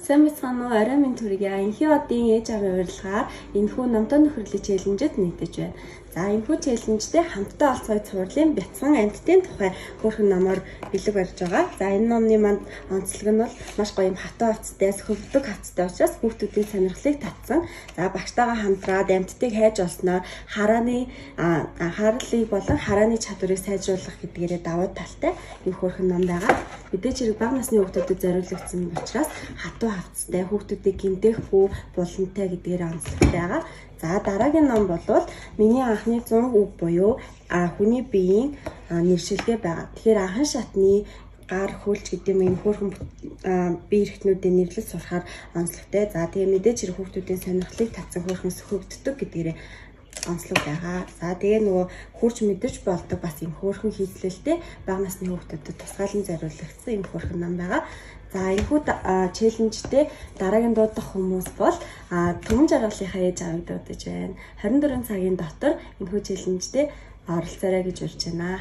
Сайн мэцхан уу орой минь төргийа. Энэхий одын ээж авийн урилгаар энэхүү номтой нөхрөлийн челленжэд нийтэж байна. За энэхүү челленжтэй хамтдаа олцгой цувралын бяцхан амьтдын тухай хөөрхөн номоор бэлэг барьж байгаа. За энэ номны манд онцлог нь бол маш гоё юм хатуу хавцтай, хөвдөг хавцтай учраас хүүхдүүдийн сонирхлыг татсан. За багштайгаа хамтраад амьтдыг хайж олсноор хараалыг болон харааны чадварыг сайжруулах гэдгээрээ давуу талтай энэ хөөрхөн ном байгаа. Мэдээж хэрэг бага насны хүүхдүүдэд зориулагдсан учраас хатуу хавцтай, хүүхдүүдийг гинтэхгүй, булантай гэдгээр онцлогтой байгаа. За дараагийн ном бол миний анхны 100 үг буюу хүний биеийн нэршилгээ байгаа. Тэгэхээр анхан шатны гар хөлч гэдэг юм хөөрхөн бие эрхтнүүдийн нэрлэл сурахаар онцлогтой. За тэгээ мэдээж хэрэг хүүхдүүдийн сонирхлыг татсан хөөрхөн сөхөгддөг гэдгээрээ онцлог байгаа. За тэгээ нөгөө хурж мэдэрч болдог бас юм хөөрхөн хийцлэлтэй бага насны хүүхдүүдэд тусгаалan зориулагдсан юм хөөрхөн ном байгаа. За энэхүү челленжтэй дараагийн дуудах хүмүүс бол Түмэн жаргалынхаа ээж авааг дуудаж байна. 24 цагийн дотор энэхүү челленжтэй оролцоорой гэж урьж байна.